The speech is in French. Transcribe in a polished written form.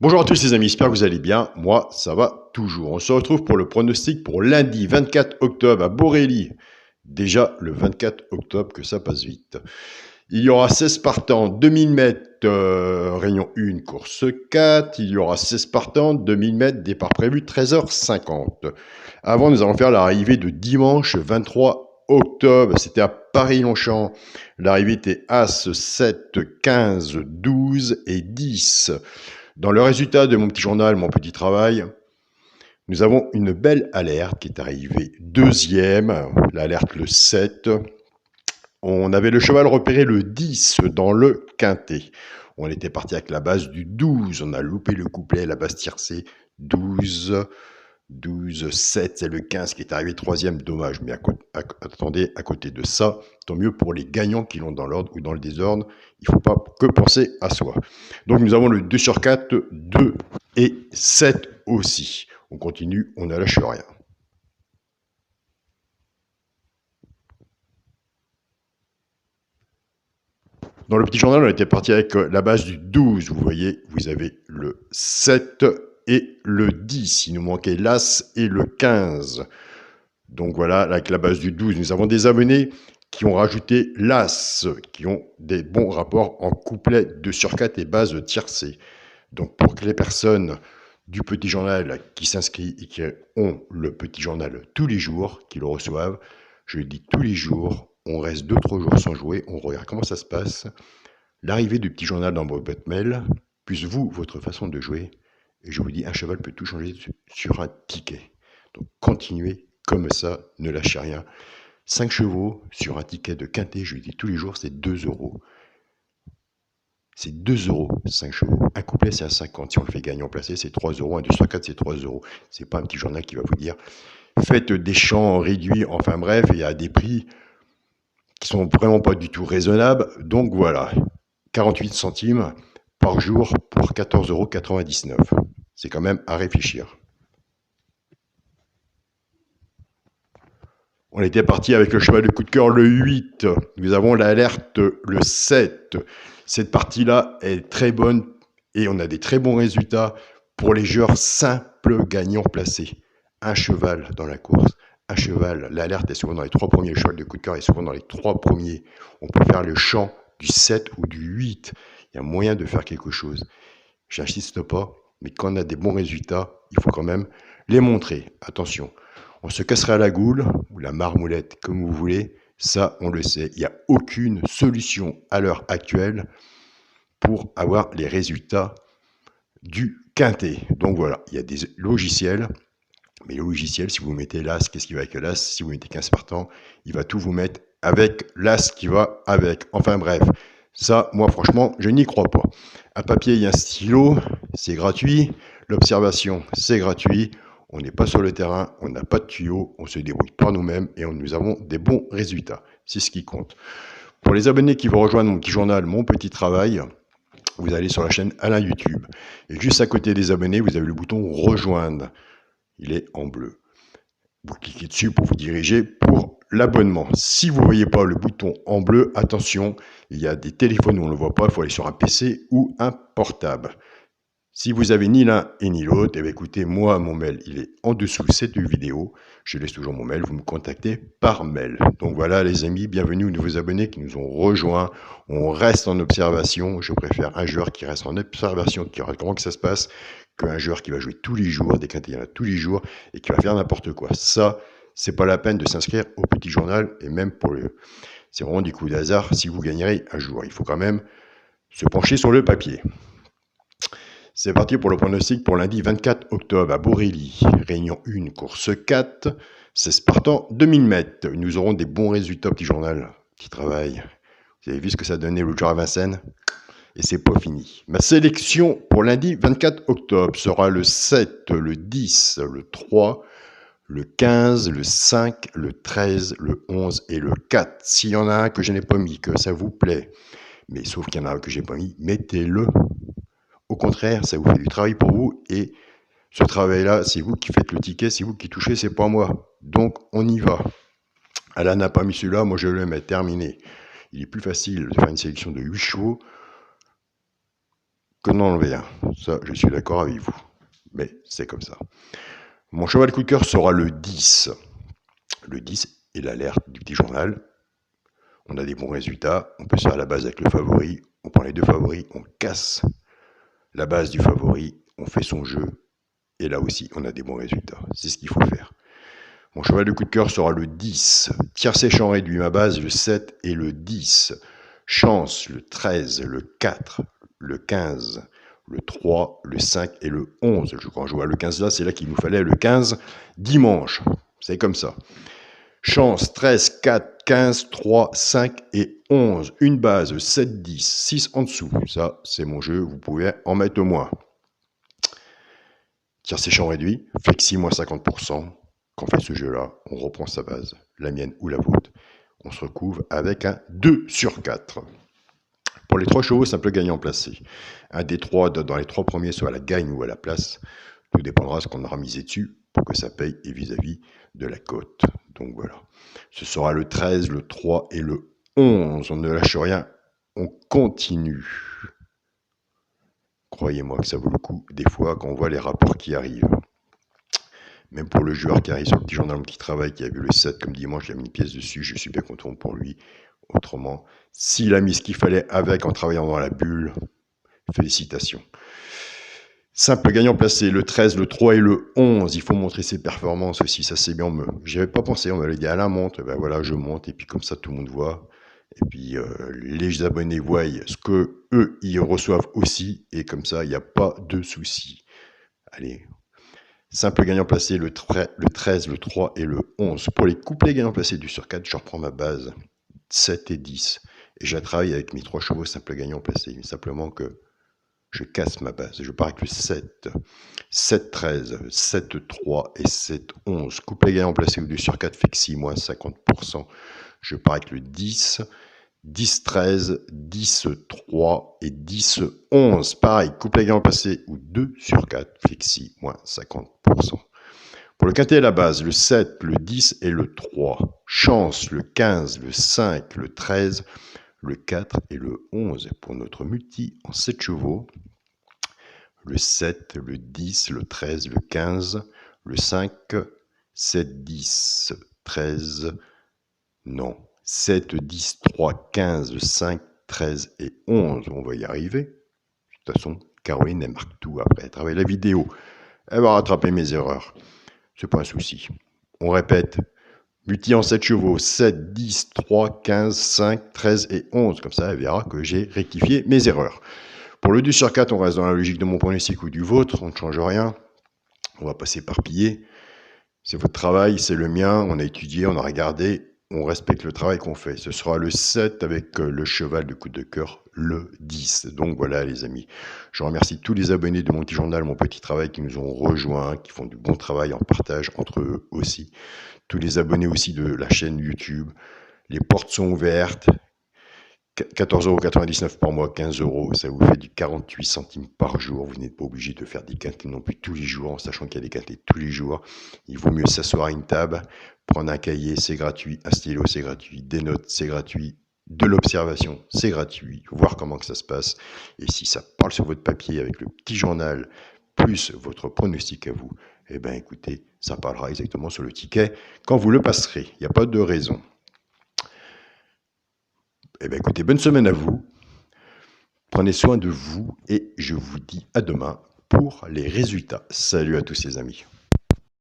Bonjour à tous les amis, j'espère que vous allez bien. Moi, ça va toujours. On se retrouve pour le pronostic pour lundi 24 octobre à Borély. Déjà le 24 octobre, que ça passe vite. Il y aura 16 partants, 2000 mètres, réunion 1, course 4. Il y aura 16 partants, 2000 mètres, départ prévu 13h50. Avant, nous allons faire l'arrivée de dimanche 23 octobre. C'était à Paris-Longchamp. L'arrivée était As, 7, 15, 12 et 10. Dans le résultat de mon petit journal, mon petit travail, nous avons une belle alerte qui est arrivée deuxième, l'alerte le 7. On avait le cheval repéré le 10 dans le quintet. On était parti avec la base du 12, on a loupé le couplet, la base tiercée, 12, 12, 7, c'est le 15 qui est arrivé troisième, dommage. Mais attendez, à côté de ça, tant mieux pour les gagnants qui l'ont dans l'ordre ou dans le désordre, il ne faut pas que penser à soi. Donc nous avons le 2 sur 4, 2 et 7 aussi. On continue, on ne lâche rien. Dans le petit journal, on était parti avec la base du 12. Vous voyez, vous avez le 7 et le 10. Il nous manquait l'As et le 15. Donc voilà, avec la base du 12, nous avons des abonnés qui ont rajouté l'As, qui ont des bons rapports en couplet 2 sur 4 et base tiercée. Donc pour que les personnes du petit journal qui s'inscrivent et qui ont le petit journal tous les jours, qui le reçoivent, je le dis tous les jours, on reste 2-3 jours sans jouer, on regarde comment ça se passe, l'arrivée du petit journal dans vos boîtes mail, plus vous, votre façon de jouer, et je vous dis, un cheval peut tout changer sur un ticket. Donc continuez comme ça, ne lâchez rien. 5 chevaux sur un ticket de quintet, je le dis tous les jours, c'est 2 euros. C'est 2 euros, 5 chevaux. Un couplet, c'est à 50. Si on le fait gagnant placé, c'est 3 euros. Un 2 sur 4, c'est 3 euros. C'est pas un petit journal qui va vous dire faites des champs réduits, enfin bref, il y a des prix qui sont vraiment pas du tout raisonnables. Donc voilà, 48 centimes par jour pour 14,99 €. C'est quand même à réfléchir. On était parti avec le cheval de coup de cœur le 8. Nous avons l'alerte le 7. Cette partie-là est très bonne et on a des très bons résultats pour les joueurs simples gagnants placés. Un cheval dans la course, un cheval. L'alerte est souvent dans les 3 premiers. Le cheval de coup de cœur est souvent dans les 3 premiers. On peut faire le champ du 7 ou du 8. Il y a moyen de faire quelque chose. J'insiste pas, mais quand on a des bons résultats, il faut quand même les montrer. Attention. On se casserait la goule, ou la marmoulette, comme vous voulez, ça on le sait. Il n'y a aucune solution à l'heure actuelle pour avoir les résultats du quintet. Donc voilà, il y a des logiciels, mais le logiciel, si vous mettez l'As, qu'est-ce qui va avec l'As? Si vous mettez 15 partants, il va tout vous mettre avec l'As qui va avec. Enfin bref, ça, moi franchement, je n'y crois pas. Un papier et un stylo, c'est gratuit. L'observation, c'est gratuit. On n'est pas sur le terrain, on n'a pas de tuyaux, on se débrouille par nous-mêmes et nous avons des bons résultats. C'est ce qui compte. Pour les abonnés qui vont rejoindre mon petit journal, mon petit travail, vous allez sur la chaîne Alain YouTube. Et juste à côté des abonnés, vous avez le bouton rejoindre. Il est en bleu. Vous cliquez dessus pour vous diriger pour l'abonnement. Si vous ne voyez pas le bouton en bleu, attention, il y a des téléphones où on ne le voit pas, il faut aller sur un PC ou un portable. Si vous avez ni l'un et ni l'autre, eh bien écoutez, moi, mon mail, il est en dessous de cette vidéo. Je laisse toujours mon mail, vous me contactez par mail. Donc voilà les amis, bienvenue aux nouveaux abonnés qui nous ont rejoints. On reste en observation. Je préfère un joueur qui reste en observation, qui regarde comment que ça se passe, qu'un joueur qui va jouer tous les jours, des quintés, il y en a tous les jours, et qui va faire n'importe quoi. Ça, c'est pas la peine de s'inscrire au petit journal, et même pour le... C'est vraiment du coup d'hasard si vous gagnerez un jour. Il faut quand même se pencher sur le papier. C'est parti pour le pronostic pour lundi 24 octobre à Borély. Réunion 1, course 4. 16 partants, 2000 mètres. Nous aurons des bons résultats, petit journal, petit travail. Vous avez vu ce que ça donnait l'autre jour à Vincennes? Et c'est pas fini. Ma sélection pour lundi 24 octobre sera le 7, le 10, le 3, le 15, le 5, le 13, le 11 et le 4. S'il y en a un que je n'ai pas mis, que ça vous plaît, mais sauf qu'il y en a un que j'ai pas mis, mettez-le. Au contraire, ça vous fait du travail pour vous et ce travail-là, c'est vous qui faites le ticket, c'est vous qui touchez, c'est pas moi. Donc, on y va. Alain n'a pas mis celui-là, moi je le mets, terminé. Il est plus facile de faire une sélection de 8 chevaux que d'en enlever un. Ça, je suis d'accord avec vous. Mais c'est comme ça. Mon cheval coup de cœur sera le 10. Le 10 est l'alerte du petit journal. On a des bons résultats. On peut se faire la base avec le favori. On prend les deux favoris. On casse la base du favori. On fait son jeu. Et là aussi, on a des bons résultats. C'est ce qu'il faut faire. Mon cheval de coup de cœur sera le 10. Tiercé champ réduit, ma base, le 7 et le 10. Chance, le 13, le 4, le 15, le 3, le 5 et le 11. Quand je vois le 15 là, c'est là qu'il nous fallait le 15 dimanche. C'est comme ça. Chance, 13, 4, 15, 3, 5 et 11. Une base, 7, 10, 6 en dessous. Ça, c'est mon jeu. Vous pouvez en mettre au moins. Tiercé champ réduit, flexi moins 50%. Quand on fait ce jeu-là, on reprend sa base, la mienne ou la vôtre. On se recouvre avec un 2 sur 4. Pour les 3 chevaux, simple gagnant placé. Un des 3 dans les 3 premiers, soit à la gagne ou à la place. Tout dépendra de ce qu'on aura misé dessus pour que ça paye et vis-à-vis de la cote. Donc voilà. Ce sera le 13, le 3 et le 11. On ne lâche rien. On continue. Croyez-moi que ça vaut le coup, des fois, quand on voit les rapports qui arrivent. Même pour le joueur qui arrive sur le petit journal, mon petit travail, qui a vu le 7 comme dimanche, il a mis une pièce dessus, je suis bien content pour lui. Autrement, s'il a mis ce qu'il fallait avec en travaillant dans la bulle, félicitations. Simple gagnant placé, le 13, le 3 et le 11. Il faut montrer ses performances aussi, ça c'est bien. J'y avais pas pensé, on m'avait dit, Alain monte, ben voilà, je monte, et puis comme ça tout le monde voit. Et puis les abonnés voient ce que eux ils reçoivent aussi, et comme ça il n'y a pas de souci. Allez. Simple gagnant placé, le 13, le 3 et le 11. Pour les couplets gagnants placés du sur 4, je reprends ma base 7 et 10. Et je travaille avec mes 3 chevaux simple gagnant placés. Mais simplement que je casse ma base. Je pars avec le 7, 7, 13, 7, 3 et 7, 11. Couplet gagnant placé ou du sur 4, flexi, moins 50%. Je pars avec le 10, 10, 13, 10, 3 et 10, 11. Pareil, couplet gagnant passé ou 2 sur 4, flexi, moins 50%. Pour le quintet à la base, le 7, le 10 et le 3. Chance, le 15, le 5, le 13, le 4 et le 11. Pour notre multi en 7 chevaux, le 7, le 10, le 13, le 15, le 5, 7, 10, 13, non. 7, 10, 3, 15, 5, 13 et 11. On va y arriver. De toute façon, Caroline, elle marque tout après. Elle travaille la vidéo. Elle va rattraper mes erreurs. C'est pas un souci. On répète. Multi en 7 chevaux. 7, 10, 3, 15, 5, 13 et 11. Comme ça, elle verra que j'ai rectifié mes erreurs. Pour le 2 sur 4, on reste dans la logique de mon pronostic ou du vôtre. On ne change rien. On va pas s'éparpiller. C'est votre travail, c'est le mien. On a étudié, on a regardé. On respecte le travail qu'on fait. Ce sera le 7 avec le cheval de coup de cœur, le 10. Donc voilà les amis. Je remercie tous les abonnés de mon petit journal, mon petit travail qui nous ont rejoints, qui font du bon travail en partage entre eux aussi. Tous les abonnés aussi de la chaîne YouTube. Les portes sont ouvertes. 14,99 € par mois, 15 €, ça vous fait du 48 centimes par jour. Vous n'êtes pas obligé de faire des quintets non plus tous les jours, en sachant qu'il y a des quintets tous les jours. Il vaut mieux s'asseoir à une table, prendre un cahier, c'est gratuit, un stylo, c'est gratuit, des notes, c'est gratuit, de l'observation, c'est gratuit, voir comment que ça se passe. Et si ça parle sur votre papier avec le petit journal, plus votre pronostic à vous, eh bien écoutez, ça parlera exactement sur le ticket quand vous le passerez. Il n'y a pas de raison. Eh bien, écoutez, bonne semaine à vous. Prenez soin de vous et je vous dis à demain pour les résultats. Salut à tous les amis.